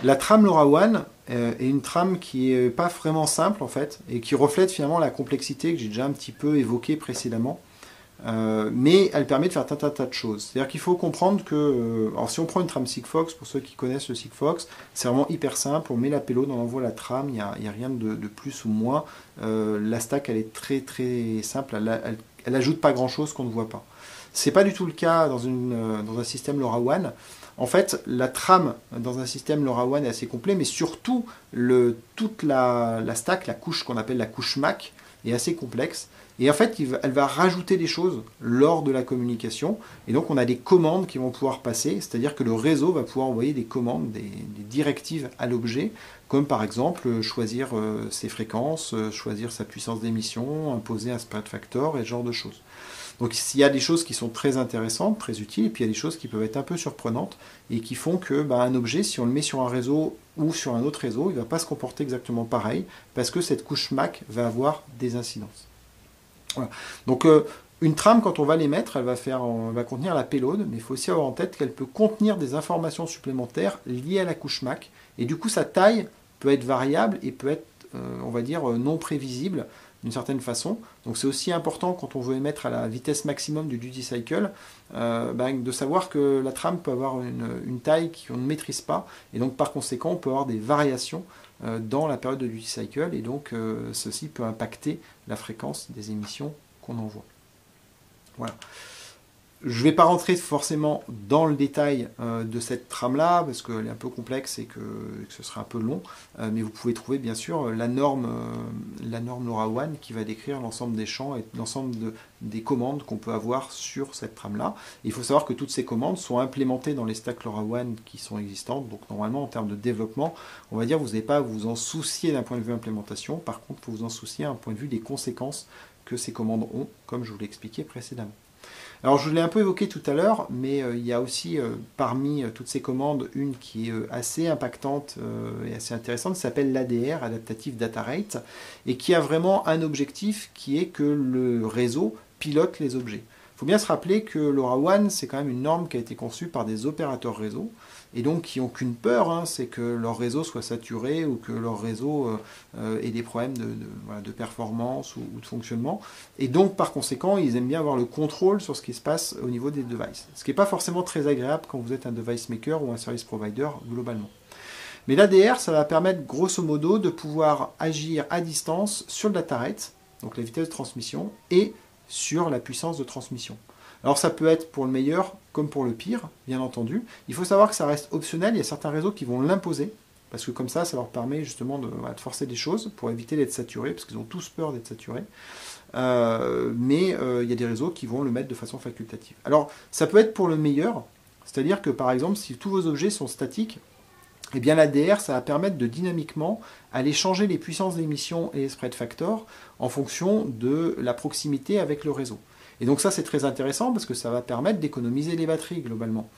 La trame LoRaWAN est une trame qui n'est pas vraiment simple en fait, et qui reflète finalement la complexité que j'ai déjà un petit peu évoquée précédemment. Mais elle permet de faire un tas de choses. C'est-à-dire qu'il faut comprendre que, alors si on prend une trame Sigfox, pour ceux qui connaissent le Sigfox, c'est vraiment hyper simple, on met la payload, on envoie la trame, il n'y a rien de plus ou moins. La stack, elle est très très simple, elle ajoute pas grand-chose qu'on ne voit pas. C'est pas du tout le cas dans un système LoRaWAN. En fait, la trame dans un système LoRaWAN est assez complet, mais surtout, toute la stack, la couche qu'on appelle la couche MAC, est assez complexe. Et en fait, elle va rajouter des choses lors de la communication. Et donc, on a des commandes qui vont pouvoir passer. C'est-à-dire que le réseau va pouvoir envoyer des commandes, des directives à l'objet, comme par exemple choisir ses fréquences, choisir sa puissance d'émission, imposer un spread factor et ce genre de choses. Donc, il y a des choses qui sont très intéressantes, très utiles, et puis il y a des choses qui peuvent être un peu surprenantes et qui font que un objet, si on le met sur un réseau ou sur un autre réseau, il ne va pas se comporter exactement pareil parce que cette couche MAC va avoir des incidences. Voilà. Donc une trame, quand on va l'émettre, elle va contenir la payload, mais il faut aussi avoir en tête qu'elle peut contenir des informations supplémentaires liées à la couche MAC, et du coup sa taille peut être variable et peut être, on va dire, non prévisible d'une certaine façon. Donc c'est aussi important quand on veut émettre à la vitesse maximum du duty cycle, de savoir que la trame peut avoir une taille qu'on ne maîtrise pas, et donc par conséquent on peut avoir des variations dans la période de duty cycle, et donc ceci peut impacter la fréquence des émissions qu'on envoie. Voilà. Je ne vais pas rentrer forcément dans le détail de cette trame-là, parce qu'elle est un peu complexe et que ce serait un peu long, mais vous pouvez trouver bien sûr la norme LoRaWAN qui va décrire l'ensemble des champs et l'ensemble des commandes qu'on peut avoir sur cette trame-là. Il faut savoir que toutes ces commandes sont implémentées dans les stacks LoRaWAN qui sont existantes, donc normalement en termes de développement, on va dire vous n'avez pas à vous en soucier d'un point de vue implémentation, par contre il faut vous en soucier d'un point de vue des conséquences que ces commandes ont, comme je vous l'ai expliqué précédemment. Alors je l'ai un peu évoqué tout à l'heure, mais il y a aussi parmi toutes ces commandes une qui est assez impactante et assez intéressante, qui s'appelle l'ADR, Adaptative Data Rate, et qui a vraiment un objectif qui est que le réseau pilote les objets. Il faut bien se rappeler que LoRaWAN, c'est quand même une norme qui a été conçue par des opérateurs réseau, et donc qui n'ont qu'une peur, c'est que leur réseau soit saturé ou que leur réseau ait des problèmes de performance ou de fonctionnement. Et donc, par conséquent, ils aiment bien avoir le contrôle sur ce qui se passe au niveau des devices. Ce qui n'est pas forcément très agréable quand vous êtes un device maker ou un service provider globalement. Mais l'ADR, ça va permettre grosso modo de pouvoir agir à distance sur le data rate, donc la vitesse de transmission, et sur la puissance de transmission. Alors ça peut être pour le meilleur comme pour le pire, bien entendu. Il faut savoir que ça reste optionnel, il y a certains réseaux qui vont l'imposer, parce que comme ça leur permet justement de forcer des choses pour éviter d'être saturés, parce qu'ils ont tous peur d'être saturés. Mais il y a des réseaux qui vont le mettre de façon facultative. Alors ça peut être pour le meilleur, c'est-à-dire que par exemple si tous vos objets sont statiques, eh bien l'ADR, ça va permettre de dynamiquement aller changer les puissances d'émission et les spread factors en fonction de la proximité avec le réseau. Et donc ça c'est très intéressant parce que ça va permettre d'économiser les batteries globalement.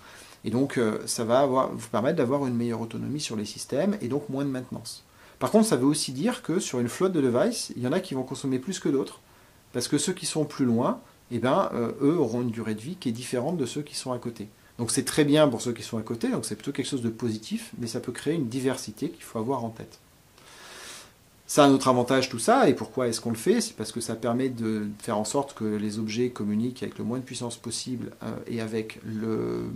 Et donc ça va vous permettre d'avoir une meilleure autonomie sur les systèmes et donc moins de maintenance. Par contre ça veut aussi dire que sur une flotte de devices, il y en a qui vont consommer plus que d'autres, parce que ceux qui sont plus loin, eux auront une durée de vie qui est différente de ceux qui sont à côté. Donc c'est très bien pour ceux qui sont à côté, donc c'est plutôt quelque chose de positif, mais ça peut créer une diversité qu'il faut avoir en tête. Ça a un autre avantage tout ça, et pourquoi est-ce qu'on le fait? C'est parce que ça permet de faire en sorte que les objets communiquent avec le moins de puissance possible et avec le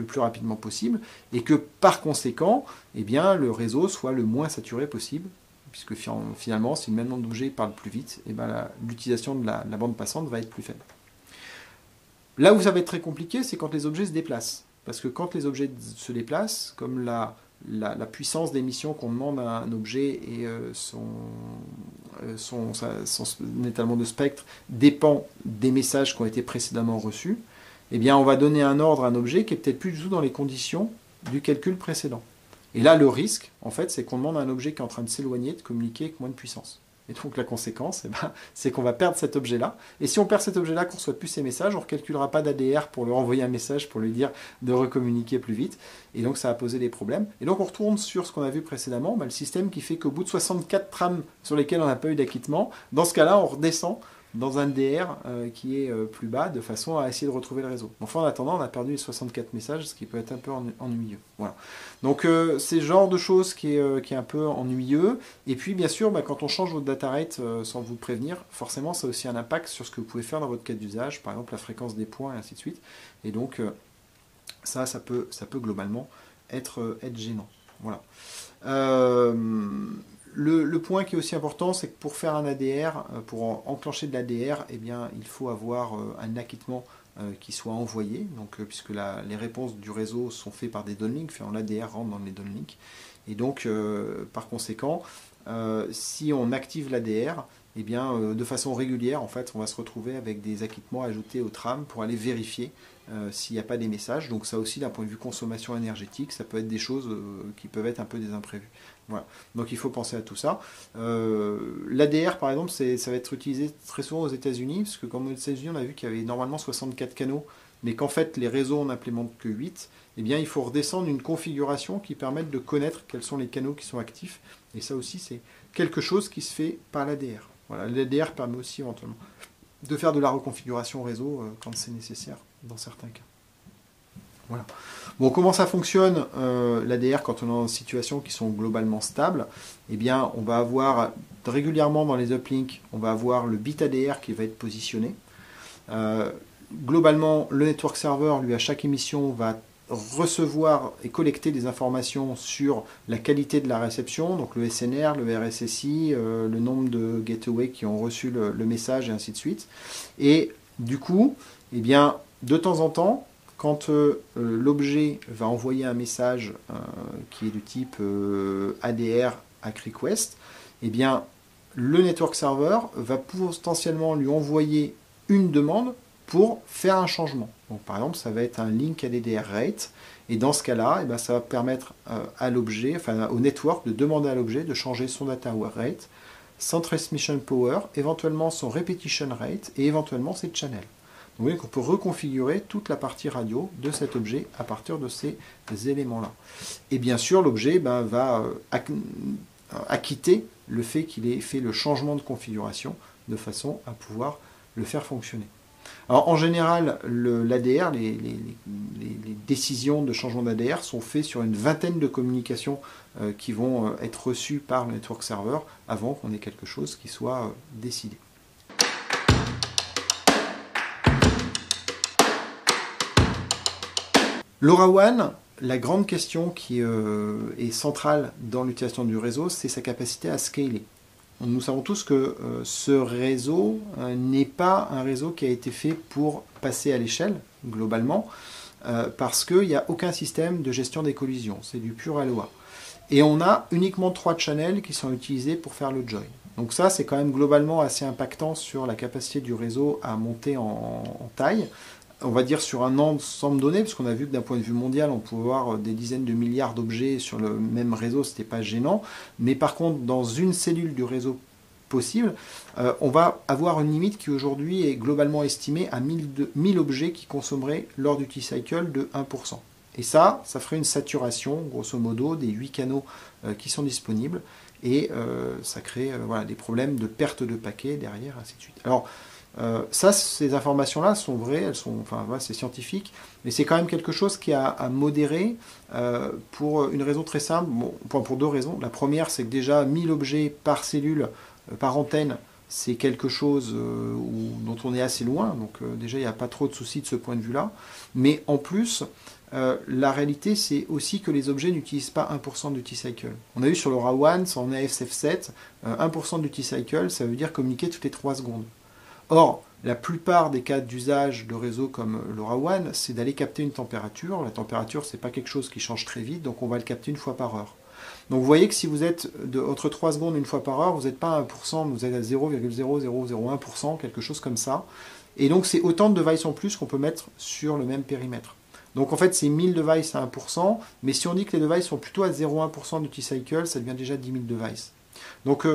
plus rapidement possible, et que par conséquent, le réseau soit le moins saturé possible, puisque finalement, si le même nombre d'objets parle plus vite, l'utilisation de la bande passante va être plus faible. Là où ça va être très compliqué, c'est quand les objets se déplacent. Parce que quand les objets se déplacent, comme la puissance d'émission qu'on demande à un objet et son étalement de spectre dépend des messages qui ont été précédemment reçus, on va donner un ordre à un objet qui est peut-être plus du tout dans les conditions du calcul précédent. Et là, le risque, en fait, c'est qu'on demande à un objet qui est en train de s'éloigner, de communiquer avec moins de puissance. Et donc la conséquence, c'est qu'on va perdre cet objet-là. Et si on perd cet objet-là, qu'on ne reçoit plus ses messages, on ne recalculera pas d'ADR pour lui renvoyer un message, pour lui dire de recommuniquer plus vite. Et donc ça va poser des problèmes. Et donc on retourne sur ce qu'on a vu précédemment, le système qui fait qu'au bout de 64 trames sur lesquelles on n'a pas eu d'acquittement, dans ce cas-là, on redescend dans un DR qui est plus bas, de façon à essayer de retrouver le réseau. Enfin, en attendant, on a perdu les 64 messages, ce qui peut être un peu ennuyeux. Voilà. Donc, c'est ce genre de choses qui est un peu ennuyeux. Et puis, bien sûr, quand on change votre data rate sans vous prévenir, forcément, ça a aussi un impact sur ce que vous pouvez faire dans votre cas d'usage, par exemple la fréquence des points, et ainsi de suite. Et donc, ça peut globalement être gênant. Voilà. Le point qui est aussi important, c'est que pour faire un ADR, pour enclencher de l'ADR, eh bien, il faut avoir un acquittement qui soit envoyé, donc, puisque les réponses du réseau sont faites par des downlinks, l'ADR rentre dans les downlinks. Et donc, par conséquent, si on active l'ADR, eh bien, de façon régulière, en fait, on va se retrouver avec des acquittements ajoutés au tram pour aller vérifier s'il n'y a pas des messages. Donc ça aussi, d'un point de vue consommation énergétique, ça peut être des choses qui peuvent être un peu des imprévus. Voilà. Donc il faut penser à tout ça. L'ADR, par exemple, ça va être utilisé très souvent aux États-Unis, parce que comme aux États-Unis, on a vu qu'il y avait normalement 64 canaux, mais qu'en fait, les réseaux, on n'implémente que 8. Eh bien, il faut redescendre une configuration qui permette de connaître quels sont les canaux qui sont actifs. Et ça aussi, c'est quelque chose qui se fait par l'ADR. Voilà, l'ADR permet aussi éventuellement de faire de la reconfiguration réseau quand c'est nécessaire dans certains cas. Voilà. Bon, comment ça fonctionne l'ADR quand on est dans des situations qui sont globalement stables? Eh bien, on va avoir régulièrement dans les uplinks, on va avoir le bit ADR qui va être positionné. Globalement, le network server, lui, à chaque émission, va recevoir et collecter des informations sur la qualité de la réception, donc le SNR, le RSSI, le nombre de gateways qui ont reçu le message et ainsi de suite. Et du coup, eh bien, de temps en temps, quand l'objet va envoyer un message qui est du type ADR ACK request, eh bien, le network server va potentiellement lui envoyer une demande pour faire un changement. Donc, par exemple, ça va être un link ADR rate, et dans ce cas-là, eh bien, ça va permettre à l'objet, enfin au network, de demander à l'objet de changer son data rate, son transmission power, éventuellement son repetition rate, et éventuellement ses channels. Donc, vous voyez qu'on peut reconfigurer toute la partie radio de cet objet à partir de ces éléments-là. Et bien sûr, l'objet va acquitter le fait qu'il ait fait le changement de configuration de façon à pouvoir le faire fonctionner. Alors, en général, l'ADR, les décisions de changement d'ADR sont faites sur une vingtaine de communications qui vont être reçues par le network server avant qu'on ait quelque chose qui soit décidé. LoRaWAN, la grande question qui est centrale dans l'utilisation du réseau, c'est sa capacité à scaler. Nous savons tous que ce réseau n'est pas un réseau qui a été fait pour passer à l'échelle, globalement, parce qu'il n'y a aucun système de gestion des collisions, c'est du pur ALOA. Et on a uniquement 3 channels qui sont utilisés pour faire le join. Donc ça, c'est quand même globalement assez impactant sur la capacité du réseau à monter en taille. On va dire sur un ensemble donné, parce qu'on a vu que d'un point de vue mondial, on pouvait avoir des dizaines de milliards d'objets sur le même réseau, ce n'était pas gênant. Mais par contre, dans une cellule du réseau possible, on va avoir une limite qui aujourd'hui est globalement estimée à 1000 objets qui consommeraient lors du T-cycle de 1%. Et ça ferait une saturation, grosso modo, des 8 canaux qui sont disponibles. Et ça crée des problèmes de perte de paquets derrière, ainsi de suite. Alors, ces informations-là sont vraies, c'est scientifique, mais c'est quand même quelque chose qui a à modérer pour une raison très simple, pour 2 raisons. La première, c'est que déjà 1000 objets par cellule, par antenne, c'est quelque chose dont on est assez loin, donc déjà il n'y a pas trop de soucis de ce point de vue-là. Mais en plus, la réalité, c'est aussi que les objets n'utilisent pas 1% du T-cycle. On a vu sur LoRaWAN, sur ASF7, 1% du T-cycle, ça veut dire communiquer toutes les 3 secondes. Or, la plupart des cas d'usage de réseaux comme LoRaWAN, c'est d'aller capter une température. La température, ce n'est pas quelque chose qui change très vite, donc on va le capter une fois par heure. Donc vous voyez que si vous êtes entre 3 secondes une fois par heure, vous n'êtes pas à 1%, vous êtes à 0,0001%, quelque chose comme ça. Et donc c'est autant de devices en plus qu'on peut mettre sur le même périmètre. Donc en fait c'est 1000 devices à 1%, mais si on dit que les devices sont plutôt à 0,1% du T-cycle, ça devient déjà 10 000 devices. Donc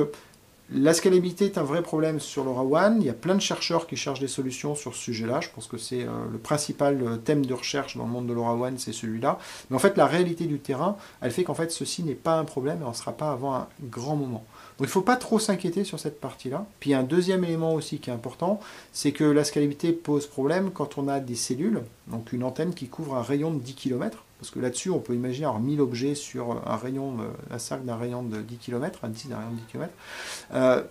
la scalabilité est un vrai problème sur LoRaWAN. Il y a plein de chercheurs qui cherchent des solutions sur ce sujet-là. Je pense que c'est le principal thème de recherche dans le monde de LoRaWAN, c'est celui-là. Mais en fait, la réalité du terrain, elle fait qu'en fait, ceci n'est pas un problème et on ne sera pas avant un grand moment. Donc il ne faut pas trop s'inquiéter sur cette partie-là. Puis un deuxième élément aussi qui est important, c'est que la scalabilité pose problème quand on a des cellules, donc une antenne qui couvre un rayon de 10 km, parce que là-dessus on peut imaginer avoir 1000 objets sur un cercle d'un rayon de 10 km, un disque d'un rayon de 10 km.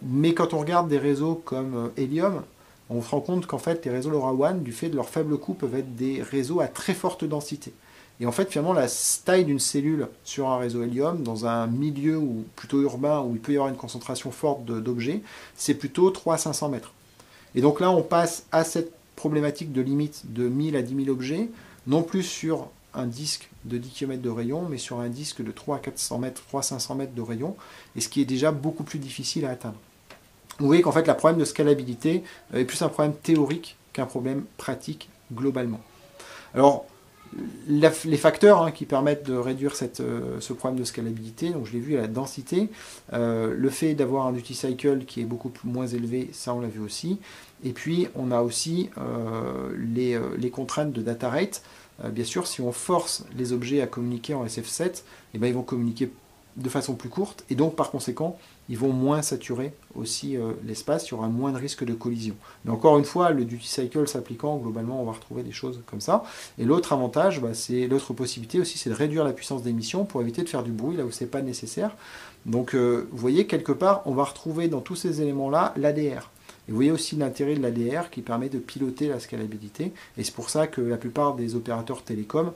Mais quand on regarde des réseaux comme Helium, on se rend compte qu'en fait les réseaux LoRaWAN, du fait de leur faible coût, peuvent être des réseaux à très forte densité. Et en fait, finalement, la taille d'une cellule sur un réseau Helium, dans un milieu plutôt urbain, où il peut y avoir une concentration forte d'objets, c'est plutôt 3 à 500 mètres. Et donc là, on passe à cette problématique de limite de 1000 à 10 000 objets, non plus sur un disque de 10 km de rayon, mais sur un disque de 3 à 400 mètres, 3 à 500 mètres de rayon, et ce qui est déjà beaucoup plus difficile à atteindre. Vous voyez qu'en fait, le problème de scalabilité est plus un problème théorique qu'un problème pratique globalement. Alors, les facteurs qui permettent de réduire ce problème de scalabilité, donc je l'ai vu à la densité, le fait d'avoir un duty cycle qui est beaucoup moins élevé, ça on l'a vu aussi, et puis on a aussi les contraintes de data rate. Bien sûr, si on force les objets à communiquer en SF7, ils vont communiquer de façon plus courte, et donc par conséquent, ils vont moins saturer aussi l'espace, il y aura moins de risque de collision. Mais encore une fois, le duty cycle s'appliquant, globalement, on va retrouver des choses comme ça. Et l'autre avantage, c'est l'autre possibilité aussi, c'est de réduire la puissance d'émission pour éviter de faire du bruit là où c'est pas nécessaire. Donc, vous voyez, quelque part, on va retrouver dans tous ces éléments-là l'ADR. Et vous voyez aussi l'intérêt de l'ADR qui permet de piloter la scalabilité. Et c'est pour ça que la plupart des opérateurs télécoms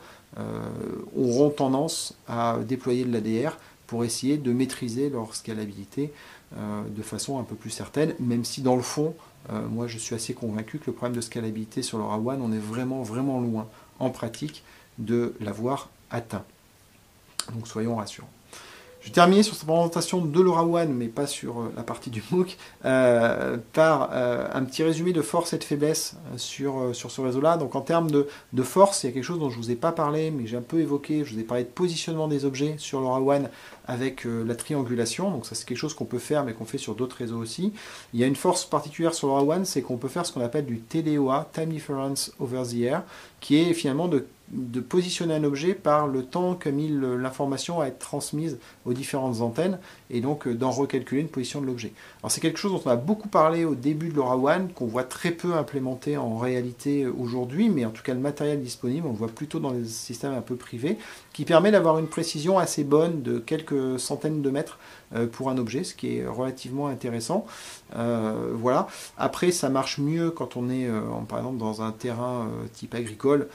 auront tendance à déployer de l'ADR pour essayer de maîtriser leur scalabilité de façon un peu plus certaine, même si dans le fond, moi je suis assez convaincu que le problème de scalabilité sur le LoRaWAN, on est vraiment vraiment loin en pratique de l'avoir atteint. Donc soyons rassurants. Je vais terminer sur cette présentation de LoRaWAN, mais pas sur la partie du MOOC, par un petit résumé de force et de faiblesse sur ce réseau-là. Donc en termes de force, il y a quelque chose dont je ne vous ai pas parlé, mais j'ai un peu évoqué. Je vous ai parlé de positionnement des objets sur LoRaWAN avec la triangulation. Donc ça, c'est quelque chose qu'on peut faire, mais qu'on fait sur d'autres réseaux aussi. Il y a une force particulière sur LoRaWAN, c'est qu'on peut faire ce qu'on appelle du TDOA, Time Difference Over the Air, qui est finalement de positionner un objet par le temps qu'a mis l'information à être transmise aux différentes antennes, et donc d'en recalculer une position de l'objet. Alors c'est quelque chose dont on a beaucoup parlé au début de LoRaWAN, qu'on voit très peu implémenté en réalité aujourd'hui, mais en tout cas le matériel disponible, on le voit plutôt dans les systèmes un peu privés, qui permet d'avoir une précision assez bonne de quelques centaines de mètres pour un objet, ce qui est relativement intéressant. Voilà. Après, ça marche mieux quand on est, par exemple, dans un terrain type agricole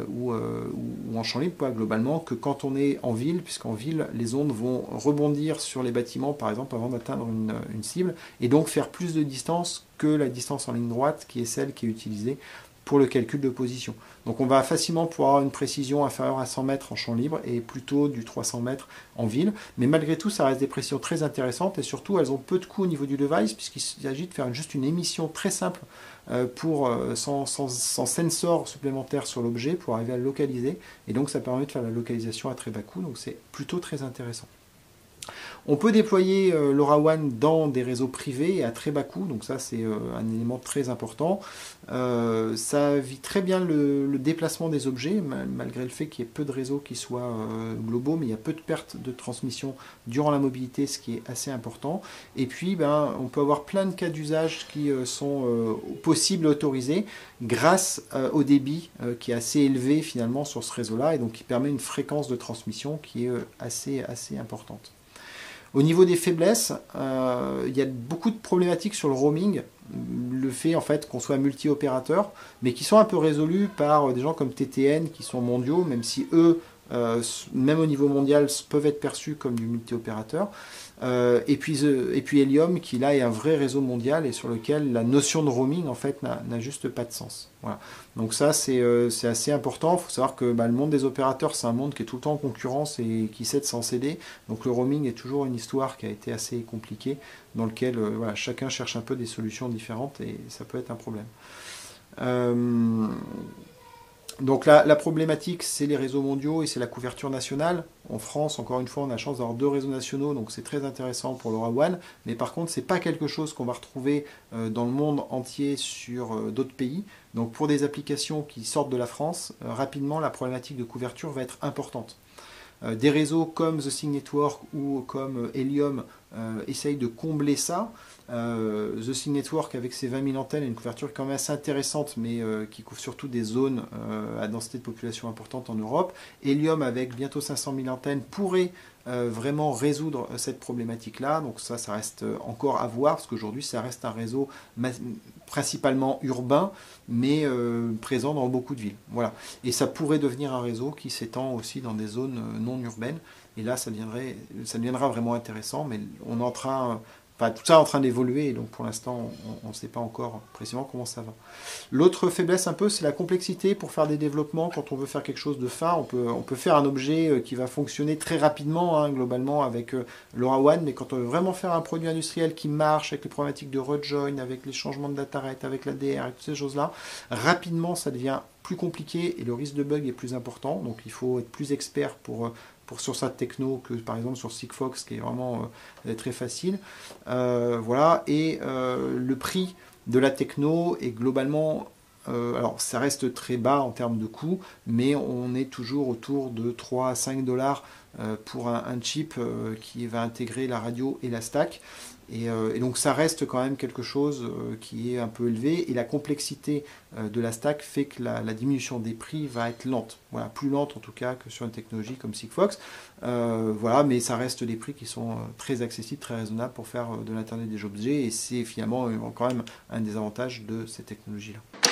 ou en champ libre, globalement, que quand on est en ville, puisqu'en ville, les ondes vont rebondir sur les bâtiments, par exemple, avant d'atteindre une cible, et donc faire plus de distance que la distance en ligne droite, qui est celle qui est utilisée pour le calcul de position. Donc on va facilement pouvoir avoir une précision inférieure à 100 mètres en champ libre et plutôt du 300 mètres en ville. Mais malgré tout, ça reste des précisions très intéressantes et surtout, elles ont peu de coûts au niveau du device puisqu'il s'agit de faire juste une émission très simple sans sensor supplémentaire sur l'objet pour arriver à le localiser. Et donc ça permet de faire la localisation à très bas coût. Donc c'est plutôt très intéressant. On peut déployer LoRaWAN dans des réseaux privés et à très bas coût, donc ça c'est un élément très important. Ça vit très bien le déplacement des objets, malgré le fait qu'il y ait peu de réseaux qui soient globaux, mais il y a peu de pertes de transmission durant la mobilité, ce qui est assez important. Et puis on peut avoir plein de cas d'usage qui sont possibles et autorisés grâce au débit qui est assez élevé finalement sur ce réseau-là, et donc qui permet une fréquence de transmission qui est assez importante. Au niveau des faiblesses, il y a beaucoup de problématiques sur le roaming, le fait en fait qu'on soit multi-opérateur, mais qui sont un peu résolus par des gens comme TTN qui sont mondiaux, même si eux, même au niveau mondial, peuvent être perçus comme du multi-opérateur. Et puis Helium qui là est un vrai réseau mondial et sur lequel la notion de roaming en fait n'a juste pas de sens. Voilà. Donc ça c'est assez important. Il faut savoir que le monde des opérateurs c'est un monde qui est tout le temps en concurrence et qui cède sans céder. Donc le roaming est toujours une histoire qui a été assez compliquée dans lequel chacun cherche un peu des solutions différentes et ça peut être un problème. Donc la problématique, c'est les réseaux mondiaux et c'est la couverture nationale. En France, encore une fois, on a la chance d'avoir 2 réseaux nationaux, donc c'est très intéressant pour LoRaWAN. Mais par contre, ce n'est pas quelque chose qu'on va retrouver dans le monde entier sur d'autres pays. Donc pour des applications qui sortent de la France, rapidement, la problématique de couverture va être importante. Des réseaux comme The Thing Network ou comme Helium essaye de combler ça. The Sig Network avec ses 20 000 antennes a une couverture quand même assez intéressante, mais qui couvre surtout des zones à densité de population importante en Europe. Helium avec bientôt 500 000 antennes pourrait vraiment résoudre cette problématique-là. Donc ça reste encore à voir, parce qu'aujourd'hui ça reste un réseau principalement urbain, mais présent dans beaucoup de villes. Voilà. Et ça pourrait devenir un réseau qui s'étend aussi dans des zones non urbaines. Et là, ça deviendra vraiment intéressant, mais on est en train... Enfin, tout ça est en train d'évoluer, et donc pour l'instant, on ne sait pas encore précisément comment ça va. L'autre faiblesse un peu, c'est la complexité pour faire des développements. Quand on veut faire quelque chose de fin, on peut faire un objet qui va fonctionner très rapidement, hein, globalement, avec LoRaWAN, mais quand on veut vraiment faire un produit industriel qui marche, avec les problématiques de rejoin, avec les changements de data rate, avec l'ADR et toutes ces choses-là, rapidement, ça devient plus compliqué et le risque de bug est plus important. Donc il faut être plus expert sur sa techno que par exemple sur Sigfox, qui est vraiment très facile. Voilà. Et le prix de la techno est globalement, alors ça reste très bas en termes de coût, mais on est toujours autour de 3 à 5 dollars pour un chip qui va intégrer la radio et la stack. Et donc ça reste quand même quelque chose qui est un peu élevé, et la complexité de la stack fait que la diminution des prix va être lente. Voilà, plus lente en tout cas que sur une technologie comme Sigfox. Voilà, mais ça reste des prix qui sont très accessibles, très raisonnables pour faire de l'Internet des objets, et c'est finalement quand même un des avantages de ces technologies-là.